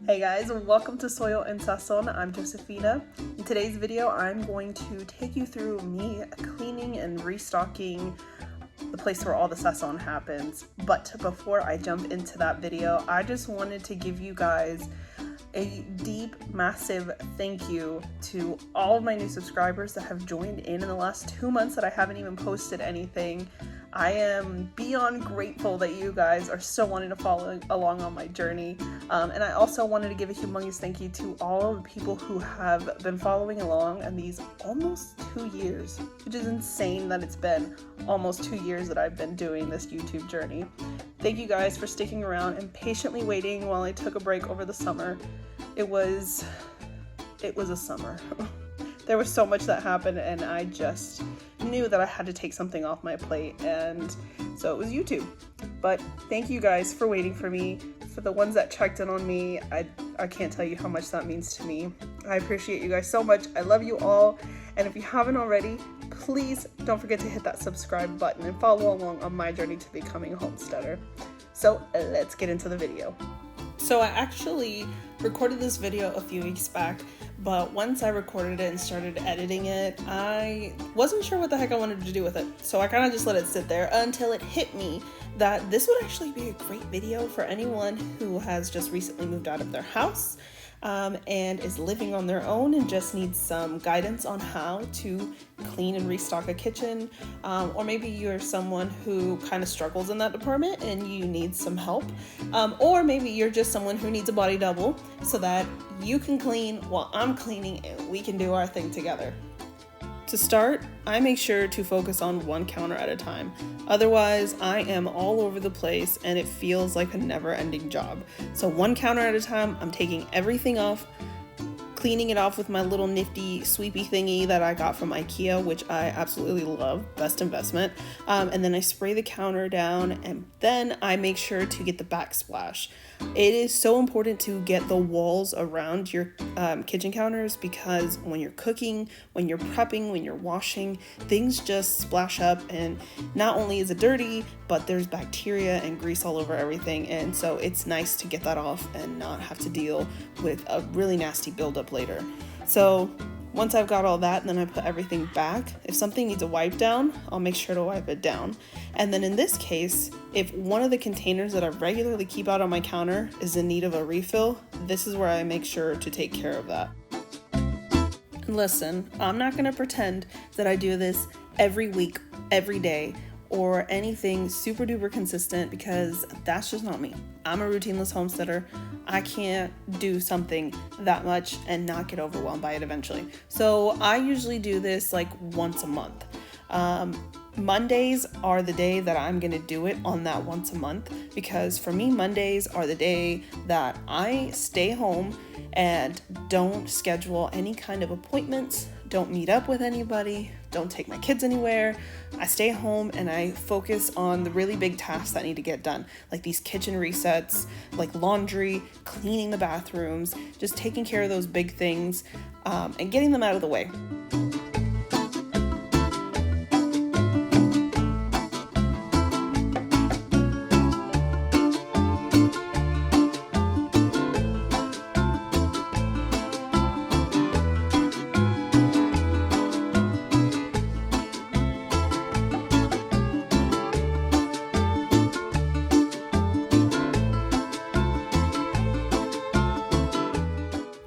Hey guys, welcome to Soil and Sazon. I'm Josefina. In today's video, I'm going to take you through me cleaning and restocking the place where all the sazon happens. But before I jump into that video, I just wanted to give you guys a deep, massive thank you to all of my new subscribers that have joined in the last 2 months that I haven't even posted anything. I am beyond grateful that you guys are still wanting to follow along on my journey. And I also wanted to give a humongous thank you to all of the people who have been following along in these almost 2 years, which is insane that it's been almost 2 years that I've been doing this YouTube journey. Thank you guys for sticking around and patiently waiting while I took a break over the summer. It was a summer. There was so much that happened and I just knew that I had to take something off my plate, and so it was YouTube. But thank you guys for waiting for me. For the ones that checked in on me, I can't tell you how much that means to me. I appreciate you guys so much. I love you all. And if you haven't already, please don't forget to hit that subscribe button and follow along on my journey to becoming a homesteader. So let's get into the video. So I actually recorded this video a few weeks back, but once I recorded it and started editing it, I wasn't sure what the heck I wanted to do with it. So I kind of just let it sit there until it hit me that this would actually be a great video for anyone who has just recently moved out of their house and is living on their own and just needs some guidance on how to clean and restock a kitchen, or maybe you're someone who kind of struggles in that department and you need some help, or maybe you're just someone who needs a body double so that you can clean while I'm cleaning and we can do our thing together. To start, I make sure to focus on one counter at a time. Otherwise, I am all over the place and it feels like a never-ending job. So one counter at a time, I'm taking everything off, cleaning it off with my little nifty sweepy thingy that I got from IKEA, which I absolutely love, best investment. And then I spray the counter down and then I make sure to get the backsplash. It is so important to get the walls around your kitchen counters because when you're cooking, when you're prepping, when you're washing, things just splash up and not only is it dirty, but there's bacteria and grease all over everything. And so it's nice to get that off and not have to deal with a really nasty buildup later. So once I've got all that, then I put everything back. If something needs a wipe down, I'll make sure to wipe it down. And then in this case, if one of the containers that I regularly keep out on my counter is in need of a refill, this is where I make sure to take care of that. And listen, I'm not gonna pretend that I do this every week, every day, or anything super duper consistent because that's just not me. I'm a routineless homesteader. I can't do something that much and not get overwhelmed by it eventually. So I usually do this like once a month. Mondays are the day that I'm gonna do it on that once a month because for me, Mondays are the day that I stay home and don't schedule any kind of appointments, don't meet up with anybody, don't take my kids anywhere. I stay home and I focus on the really big tasks that need to get done, like these kitchen resets, like laundry, cleaning the bathrooms, just taking care of those big things and getting them out of the way.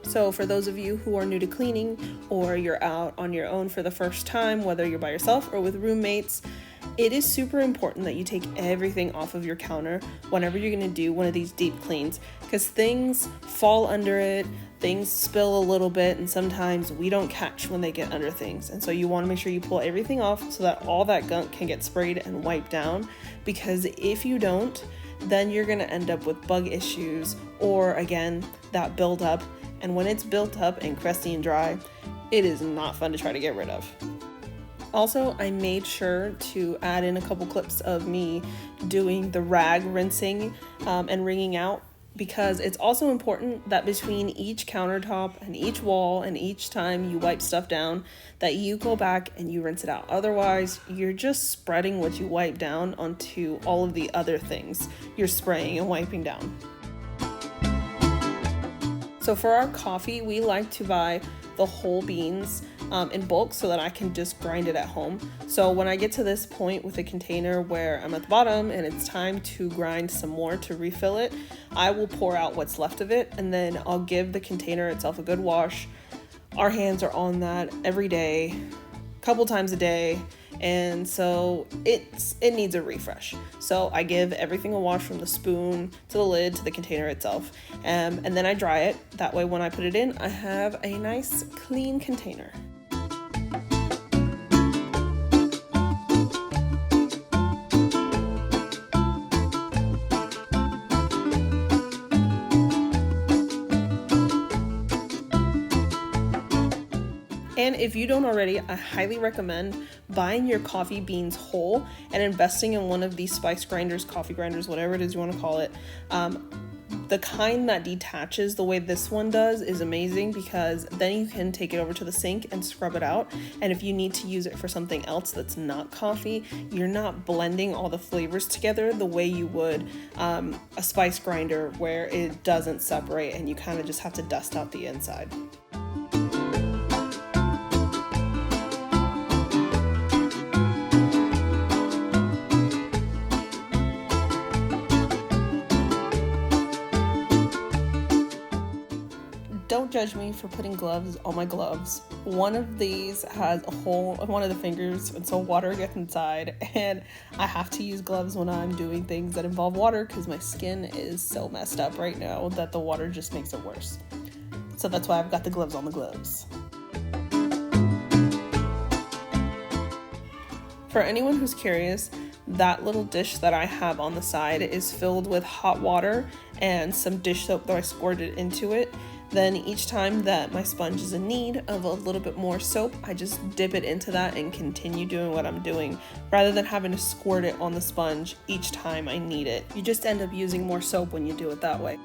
So for those of you who are new to cleaning or you're out on your own for the first time, whether you're by yourself or with roommates, it is super important that you take everything off of your counter whenever you're going to do one of these deep cleans because things fall under it, things spill a little bit, and sometimes we don't catch when they get under things. And so you want to make sure you pull everything off so that all that gunk can get sprayed and wiped down, because if you don't, then you're going to end up with bug issues or again, that buildup. And when it's built up and crusty and dry, it is not fun to try to get rid of. Also, I made sure to add in a couple clips of me doing the rag rinsing and wringing out because it's also important that between each countertop and each wall and each time you wipe stuff down, that you go back and you rinse it out. Otherwise, you're just spreading what you wipe down onto all of the other things you're spraying and wiping down. So for our coffee, we like to buy the whole beans in bulk so that I can just grind it at home. So when I get to this point with a container where I'm at the bottom and it's time to grind some more to refill it, I will pour out what's left of it, and then I'll give the container itself a good wash. Our hands are on that every day, a couple times a day, and so it needs a refresh. So I give everything a wash from the spoon to the lid to the container itself, and then I dry it. That way when I put it in, I have a nice clean container. And if you don't already, I highly recommend buying your coffee beans whole and investing in one of these spice grinders, coffee grinders, whatever it is you want to call it. The kind that detaches the way this one does is amazing, because then you can take it over to the sink and scrub it out. And if you need to use it for something else that's not coffee, you're not blending all the flavors together the way you would a spice grinder, where it doesn't separate and you kind of just have to dust out the inside. Don't judge me for putting gloves on my gloves. One of these has a hole in one of the fingers, and so water gets inside, and I have to use gloves when I'm doing things that involve water because my skin is so messed up right now that the water just makes it worse. So that's why I've got the gloves on the gloves. For anyone who's curious, that little dish that I have on the side is filled with hot water and some dish soap that I squirted into it. Then each time that my sponge is in need of a little bit more soap, I just dip it into that and continue doing what I'm doing, rather than having to squirt it on the sponge each time I need it. You just end up using more soap when you do it that way.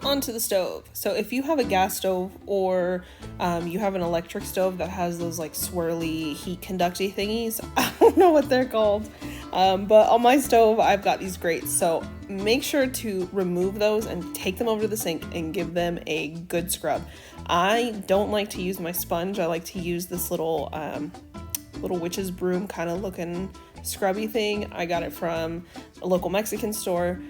Onto the stove. So if you have a gas stove or you have an electric stove that has those like swirly heat conducty thingies, I don't know what they're called, but on my stove I've got these grates. So make sure to remove those and take them over to the sink and give them a good scrub. I don't like to use my sponge. I like to use this little witch's broom kind of looking scrubby thing. I got it from a local Mexican store.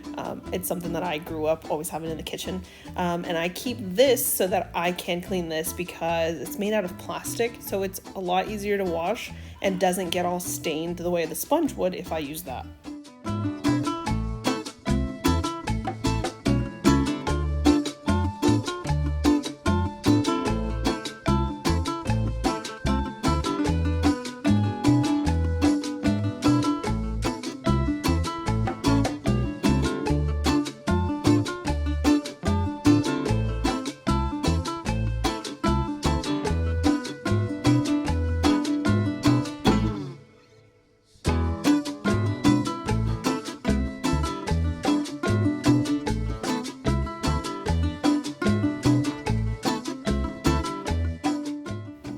It's something that I grew up always having in the kitchen, and I keep this so that I can clean this because it's made out of plastic, so it's a lot easier to wash and doesn't get all stained the way the sponge would if I use that.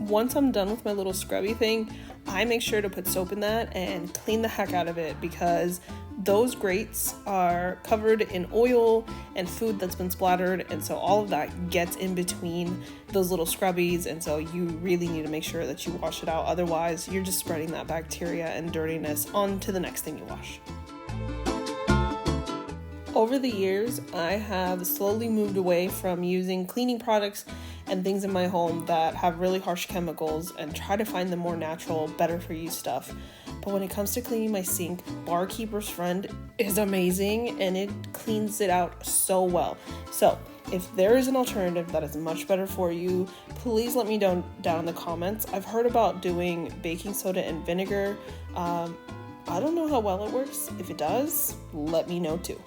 Once I'm done with my little scrubby thing, I make sure to put soap in that and clean the heck out of it, because those grates are covered in oil and food that's been splattered, and so all of that gets in between those little scrubbies, and so you really need to make sure that you wash it out. Otherwise, you're just spreading that bacteria and dirtiness onto the next thing you wash. Over the years, I have slowly moved away from using cleaning products and things in my home that have really harsh chemicals and try to find the more natural, better for you stuff. But when it comes to cleaning my sink, Barkeeper's Friend is amazing and it cleans it out so well. So if there is an alternative that is much better for you, please let me know down in the comments. I've heard about doing baking soda and vinegar. I don't know how well it works. If it does, let me know too.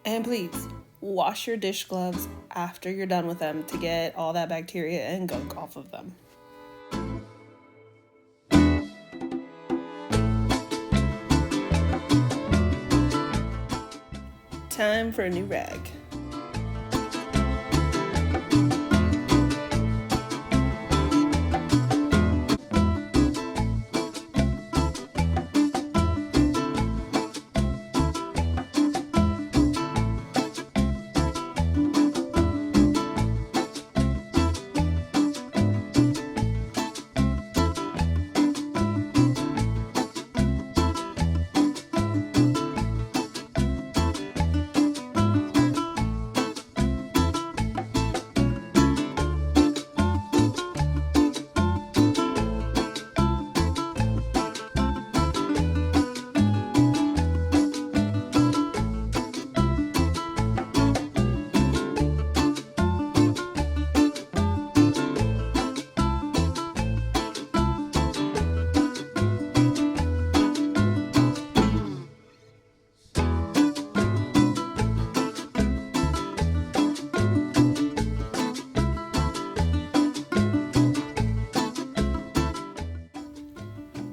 And please, wash your dish gloves after you're done with them to get all that bacteria and gunk off of them. time for a new rag.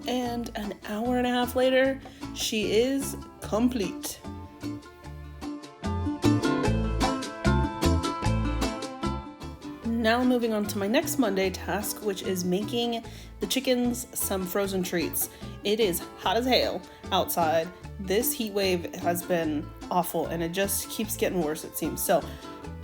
And an hour and a half later, she is complete. Now moving on to my next Monday task, which is making the chickens some frozen treats. It is hot as hell outside. This heat wave has been awful and it just keeps getting worse, it seems. So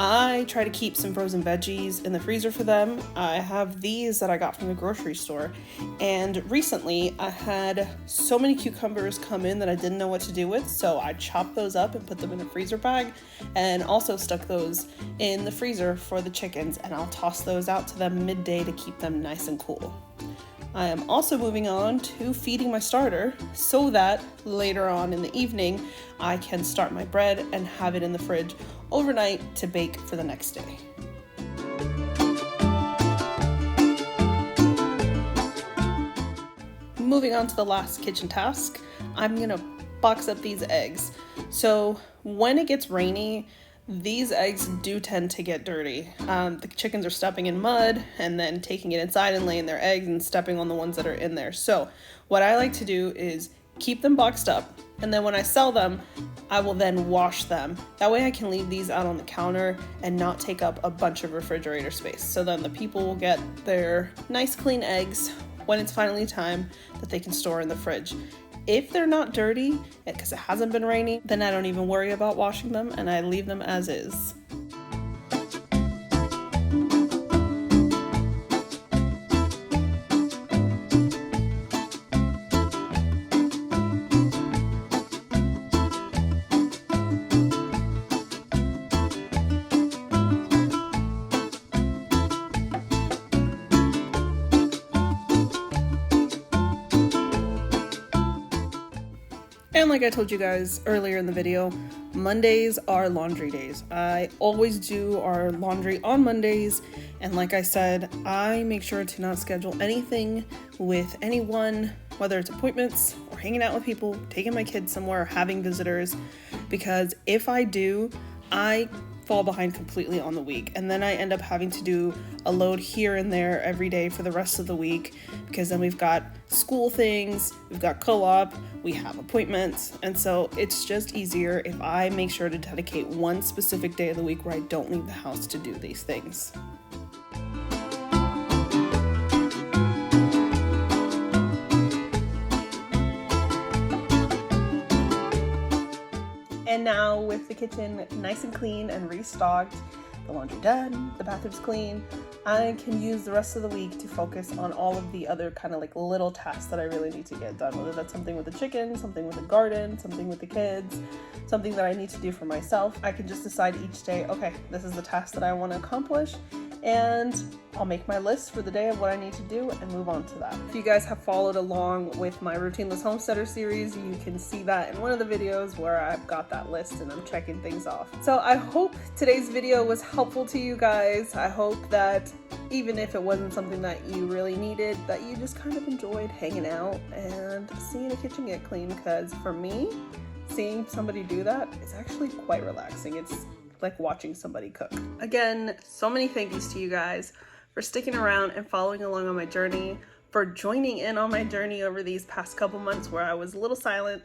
I try to keep some frozen veggies in the freezer for them. I have these that I got from the grocery store, and recently I had so many cucumbers come in that I didn't know what to do with, so I chopped those up and put them in a freezer bag, and also stuck those in the freezer for the chickens, and I'll toss those out to them midday to keep them nice and cool. I am also moving on to feeding my starter so that later on in the evening I can start my bread and have it in the fridge overnight to bake for the next day. Moving on to the last kitchen task, I'm gonna box up these eggs. So when it gets rainy, these eggs do tend to get dirty. The chickens are stepping in mud and then taking it inside and laying their eggs and stepping on the ones that are in there. So what I like to do is keep them boxed up, and then when I sell them, I will then wash them. That way I can leave these out on the counter and not take up a bunch of refrigerator space. So then the people will get their nice clean eggs when it's finally time that they can store in the fridge. If they're not dirty, because it hasn't been raining, then I don't even worry about washing them and I leave them as is. And like I told you guys earlier in the video, Mondays are laundry days. I always do our laundry on Mondays, and like I said, I make sure to not schedule anything with anyone, whether it's appointments or hanging out with people, taking my kids somewhere, or having visitors, because if I do, I fall behind completely on the week, and then I end up having to do a load here and there every day for the rest of the week, because then we've got school things, we've got co-op, we have appointments, and so it's just easier if I make sure to dedicate one specific day of the week where I don't leave the house to do these things. And now with the kitchen nice and clean and restocked, the laundry done, the bathroom's clean, I can use the rest of the week to focus on all of the other kind of like little tasks that I really need to get done, whether that's something with the chicken, something with the garden, something with the kids, something that I need to do for myself. I can just decide each day, okay, this is the task that I want to accomplish, and I'll make my list for the day of what I need to do and move on to that. If you guys have followed along with my Routineless Homesteader series, you can see that in one of the videos where I've got that list and I'm checking things off. So I hope today's video was helpful to you guys. I hope that even if it wasn't something that you really needed, that you just kind of enjoyed hanging out and seeing the kitchen get clean, because for me, seeing somebody do that is actually quite relaxing. It's like watching somebody cook. Again, so many thank yous to you guys for sticking around and following along on my journey, for joining in on my journey over these past couple months where I was a little silent.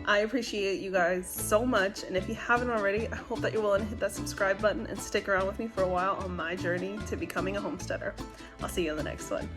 I appreciate you guys so much, and if you haven't already, I hope that you're willing to hit that subscribe button and stick around with me for a while on my journey to becoming a homesteader. I'll see you in the next one.